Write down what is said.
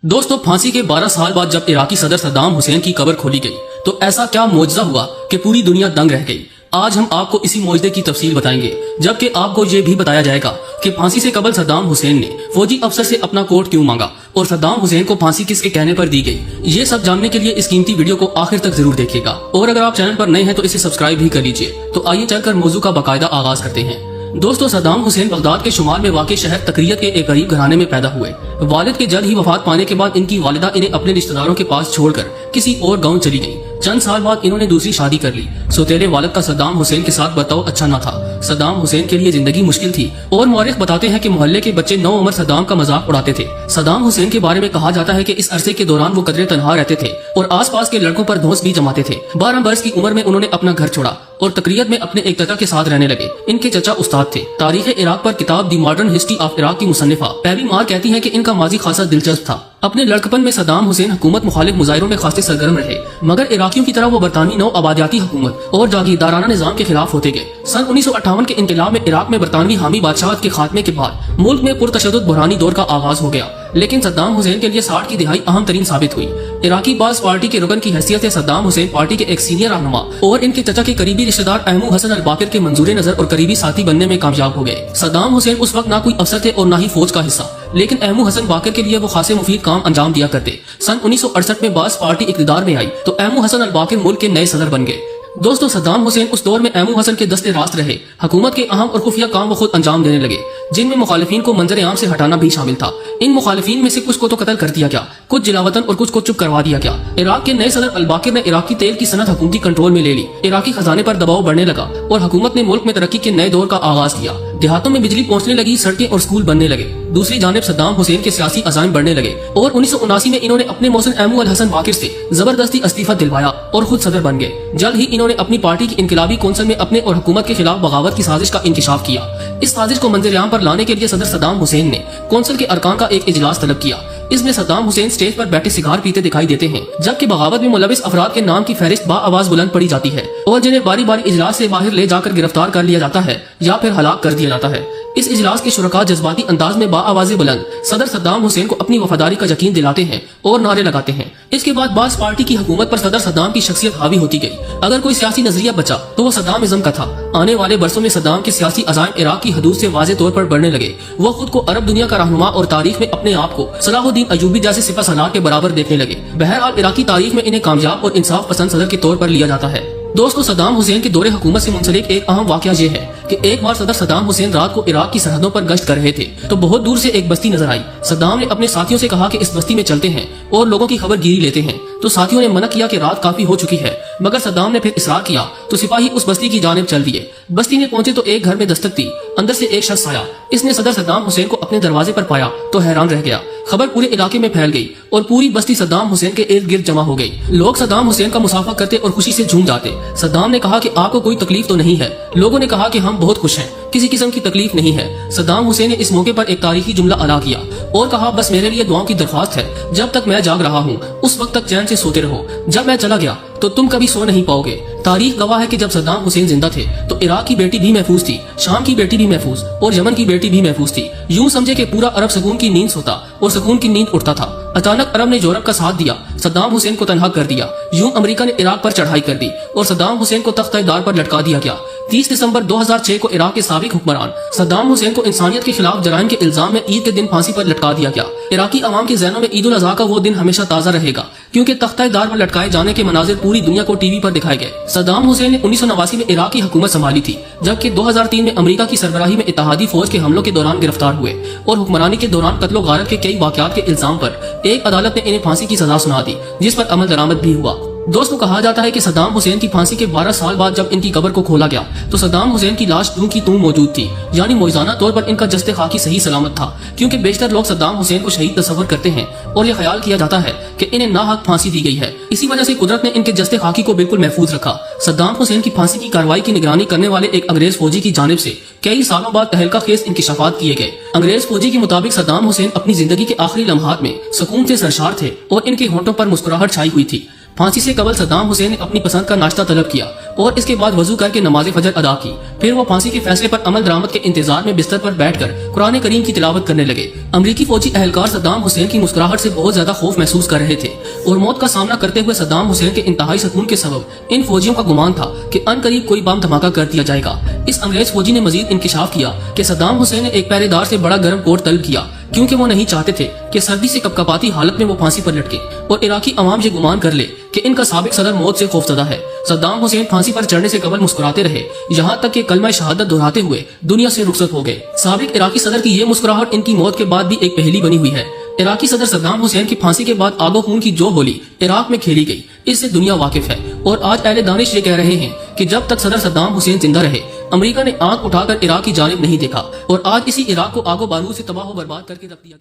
दोस्तों, फांसी के 12 साल बाद जब इराकी सदर सद्दाम हुसैन की कब्र खोली गई तो ऐसा क्या मौजज़ा हुआ कि पूरी दुनिया दंग रह गई। आज हम आपको इसी मौजज़े की तफसील बताएंगे, जबकि आपको ये भी बताया जाएगा कि फांसी से कबल सद्दाम हुसैन ने फौजी अफसर से अपना कोट क्यों मांगा और सद्दाम हुसैन को फांसी किसके कहने पर दी गई। ये सब जानने के लिए इस कीमती वीडियो को आखिर तक जरूर देखिएगा और अगर आप चैनल पर नए हैं तो इसे सब्सक्राइब भी कर लीजिए। तो आइए चलकर मौजू का बाकायदा आगाज करते हैं। दोस्तों, सद्दाम हुसैन बगदाद के शुमाल में वाक़ शहर तकरियत के एक गरीब घराने में पैदा हुए। वालिद के जल्द ही वफात पाने के बाद इनकी वालिदा इन्हें अपने रिश्तेदारों के पास छोड़कर किसी और गांव चली गई। चंद साल बाद इन्होंने दूसरी शादी कर ली। सौतेले वालिद का सद्दाम हुसैन के साथ बर्ताव अच्छा न था। सद्दाम हुसैन के लिए जिंदगी मुश्किल थी और मौरिख बताते हैं कि मोहल्ले के बच्चे नौ उम्र सद्दाम का मजाक उड़ाते थे। सद्दाम हुसैन के बारे में कहा जाता है कि इस अरसे के दौरान वो कदरे तनहा रहते थे और आसपास के लड़कों पर धौंस भी जमाते थे। 12 बरस की उम्र में उन्होंने अपना घर छोड़ा और तकरीयत में अपने एक चचा के साथ रहने लगे। इनके चचा उस्ताद थे। तारीख इराक पर किताब दी मॉडर्न हिस्ट्री ऑफ इराक की मुसन्निफा पैवी मार कहती है कि इनका माजी खासा दिलचस्प था। अपने लड़कपन में सद्दाम हुसैन हुकूमत मुखालिफ मुजाहिरों में खासे सरगर्म रहे, मगर इराकियों की तरह वो बरतानी नौ आबादियाती हुकूमत और जागीरदाराना निजाम के खिलाफ होते गए। सन 1958 के इनकलाब में इराक में बरतानवी हामी बादशाहत के खात्मे के बाद मुल्क में पुरतशद्दुद बुरहानी दौर का आगाज हो गया। लेकिन सद्दाम हुसैन के लिए 60 की दिहाई अहम तरीन साबित हुई। इराकी बास पार्टी के रुकन की हैसियत से सद्दाम हुसैन पार्टी के एक सीनियर रहनुमा और इनके चचा के करीबी रिश्तेदार अहमू हसन अल बाकिर के मंजूर नजर और करीबी साथी बनने में कामयाब हो गए। सद्दाम हुसैन उस वक्त ना कोई अफसर थे और ना ही फौज का हिस्सा, लेकिन अहमू हसन बाकिर के लिए वो खासे मुफीद काम अंजाम दिया करते। सन 1968 में बास पार्टी इक़्तिदार में आई तो अहमू हसन अल बाकिर मुल्क के नए सदर बन गए। दोस्तों, सद्दाम हुसैन उस दौर में अहमू हसन के दस्ते रास्त रहे। हुकूमत के अहम और खुफिया काम वो खुद अंजाम देने लगे, जिनमें मुखालिफिन को मंजर आम से हटाना भी शामिल था। इन मुखालिफिन में से कुछ को तो कत्ल कर दिया गया, कुछ जिलावतन और कुछ को चुप करवा दिया गया। इराक के नए सदर अल बाकिर ने इराकी तेल की सनत हुकूमती कंट्रोल में ले ली। इराकी खजाने पर दबाव बढ़ने लगा और हुकूमत ने मुल्क में तरक्की के नए दौर का आगाज किया। देहातों में बिजली पहुंचने लगी, सड़कें और स्कूल बनने लगे। दूसरी जानिब सद्दाम हुसैन के सियासी अज़ाइम बढ़ने लगे और 1979 में इन्होंने अपने मौसन अहमू अल हसन बाकिर से जबरदस्ती इस्तीफा दिलवाया और खुद सदर बन गए। जल्द ही इन्होंने अपनी पार्टी की इनकलाबी कौंसिल में अपने और हुकूमत के खिलाफ बगावत की साजिश का इंकिशाफ किया। इस साजिश को मंजर-ए-आम पर लाने के लिए सदर सद्दाम हुसैन ने कौंसिल के अरकान का एक इजलास तलब किया। इसमें सद्दाम हुसैन स्टेज पर बैठे सिगार पीते दिखाई देते हैं, जबकि बगावत में मुलविस अफराद के नाम की फहरिस्त बाआवाज बुलंद पड़ी जाती है और जिन्हें बारी बारी इजलास से बाहर ले जाकर गिरफ्तार कर लिया जाता है या फिर हलाक कर दिया जाता है। इस इजलास के शुरका जज्बाती अंदाज में बाआवाज़े बुलंद सदर सद्दाम हुसैन को अपनी वफादारी का यकीन दिलाते हैं और नारे लगाते हैं। इसके बाद बास पार्टी की हुकूमत पर सदर सद्दाम की शख्सियत हावी होती गई। अगर कोई सियासी नजरिया बचा तो वो सद्दामिज्म का था। आने वाले बरसों में सद्दाम के सियासी अज़ाइम इराक की हदूद से वाज़े तौर पर बढ़ने लगे। वो खुद को अरब दुनिया का रहनुमा और तारीख में अपने आप को सलाहुद्दीन अयूबी जैसे सिपह सलार के बराबर देखने लगे। बहरहाल इराकी तारीख में इन्हें कामयाब और इंसाफ पसंद सदर के तौर पर लिया जाता है। दोस्तों, सद्दाम हुसैन के दौरे हुकूमत से मुंसलिक एक अहम वाकया ये है कि एक बार सदर सद्दाम हुसैन रात को इराक की सरहदों पर गश्त कर रहे थे तो बहुत दूर से एक बस्ती नजर आई। सद्दाम ने अपने साथियों से कहा कि इस बस्ती में चलते हैं और लोगों की खबर गिरी लेते हैं। तो साथियों ने मना किया कि रात काफी हो चुकी है, मगर सद्दाम ने फिर इसरार किया तो सिपाही उस बस्ती की जानिब चल दिए। बस्ती में पहुंचे तो एक घर में दस्तक दी। अंदर से एक शख्स आया। इसने सदर सद्दाम हुसैन को अपने दरवाजे पर पाया तो हैरान रह गया। खबर पूरे इलाके में फैल गई और पूरी बस्ती सद्दाम हुसैन के इर्द गिर्द जमा हो गई। लोग सद्दाम हुसैन का मुसाफा करते और खुशी से झूम जाते। सद्दाम ने कहा कि आपको कोई तकलीफ तो नहीं है। लोगों ने कहा कि हम बहुत खुश हैं, किसी किस्म की तकलीफ नहीं है। सद्दाम हुसैन ने इस मौके पर एक तारीखी जुमला अदा किया और कहा, बस मेरे लिए दुआओं की दरख्वास्त है। जब तक मैं जाग रहा हूँ उस वक्त तक चैन से सोते रहो। जब मैं चला गया तो तुम कभी सो नहीं पाओगे। तारीख गवाह है कि जब सद्दाम हुसैन जिंदा थे तो इराक की बेटी भी महफूज थी, शाम की बेटी भी महफूज और यमन की बेटी भी महफूज थी। यूं समझे कि पूरा अरब सुकून की नींद सोता और सुकून की नींद उठता था। अचानक अरब ने यूरोप का साथ दिया, सद्दाम हुसैन को तनहा कर दिया। यूं अमेरिका ने इराक पर चढ़ाई कर दी और सद्दाम हुसैन को तख्त-ए-दार पर लटका दिया गया। 30 दिसंबर 2006 को इराक के साबिक हुक्मरान सद्दाम हुसैन को इंसानियत के खिलाफ जराइम के इल्जाम में ईद के दिन फांसी पर लटका दिया गया। इराकी अवाम के ज़हनों में ईद उल अज़हा का वो दिन हमेशा ताज़ा रहेगा, क्योंकि तख्त-ए-दार पर लटकाए जाने के मनाजिर पूरी दुनिया को टीवी पर दिखाए गए। सद्दाम हुसैन ने 1989 में इराक की हुकूमत संभाली थी, जबकि 2003 में अमेरिका की सरबराही में इत्तेहादी फौज के हमलों के दौरान गिरफ्तार हुए और हुक्मरानी के दौरान कत्लो गारत के कई वाक़यात के इल्जाम पर एक अदालत ने इन्हें फांसी की सजा सुना दी, जिस पर अमल दरामद भी हुआ। दोस्तों, कहा जाता है कि सद्दाम हुसैन की फांसी के 12 साल बाद जब इनकी कब्र को खोला गया तो सद्दाम हुसैन की लाश तू की तू मौजूद थी, यानी मौजूदा तौर पर इनका जस्ते खाकी सही सलामत था। क्योंकि बेशतर लोग सद्दाम हुसैन को शहीद तस्वर करते हैं और ये ख्याल किया जाता है कि इन्हें नाहक फांसी दी गई है। इसी वजह से कुदरत ने इनके जस्ते खाकी को बिल्कुल महफूज रखा। सद्दाम हुसैन की फांसी की कार्रवाई की निगरानी करने वाले एक अंग्रेज फौजी की जानिब से कई सालों बाद तहलका खेज इंकिशाफात किए गए। अंग्रेज फौजी के मुताबिक सद्दाम हुसैन अपनी जिंदगी के आखिरी लम्हात में सुकून से सरशार थे और इनके होंठों पर मुस्कुराहट छाई हुई थी। फांसी से कबल सद्दाम हुसैन ने अपनी पसंद का नाश्ता तलब किया اور اس کے بعد وضو کر کے نماز فجر ادا کی. پھر وہ پھانسی کے فیصلے پر عمل درآمد کے انتظار میں بستر پر بیٹھ کر قرآن کریم کی تلاوت کرنے لگے. امریکی فوجی اہلکار صدام حسین کی مسکراہٹ سے بہت زیادہ خوف محسوس کر رہے تھے اور موت کا سامنا کرتے ہوئے صدام حسین کے انتہائی سکون کے سبب ان فوجیوں کا گمان تھا کہ ان قریب کوئی بم دھماکہ کر دیا جائے گا. اس انگریز فوجی نے مزید انکشاف کیا کہ صدام حسین نے ایک پہرے دار سے بڑا گرم کوٹ طلب کیا کیونکہ وہ نہیں چاہتے تھے کہ سردی سے کپکپاتی حالت میں وہ پھانسی پر لٹکے اور عراقی عوام یہ گمان کر لے کہ ان کا سابق صدر موت سے خوفزدہ ہے. صدام حسین پھانسی پر چڑھنے سے قبل مسکراتے رہے یہاں تک کہ کلمہ شہادت دہراتے ہوئے دنیا سے رخصت ہو گئے. سابق عراقی صدر کی یہ مسکراہٹ ان کی موت کے بعد بھی ایک پہیلی بنی ہوئی ہے. عراقی صدر صدام حسین کی پھانسی کے بعد آگ و خون کی جو ہولی عراق میں کھیلی گئی اس سے دنیا واقف ہے اور آج اہل دانش یہ کہہ رہے ہیں کہ جب تک صدر صدام حسین زندہ رہے امریکہ نے آنکھ اٹھا کر عراق کی جانب نہیں دیکھا اور آج اسی عراق کو آگ و بارود سے تباہ و برباد کر کے رکھ دیا گیا.